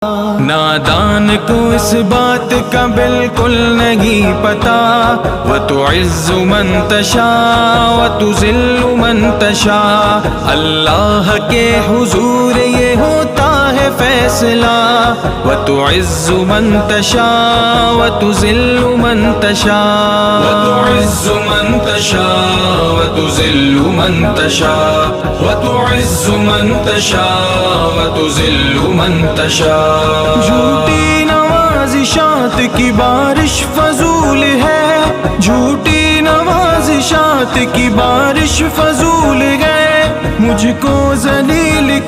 नादान को इस बात का बिल्कुल नहीं पता। व तुइज़्ज़ु मन तशा व तुज़िल्लु मन तशा। अल्लाह के हुजूर ये होता है फैसला। व तुइज़्ज़ु मन तशा व तुज़िल्लु मन तशा। व तुइज़्ज़ु मन तशा व तुज़िल्लु मन तशा। व तुइज़्ज़ु मन तशा व तुज़िल्लु मन तशा। झूठी नवाज़िशात की बारिश फजूल है। झूठी नवाज़िशात की बारिश फजूल है। मुझको ज़लील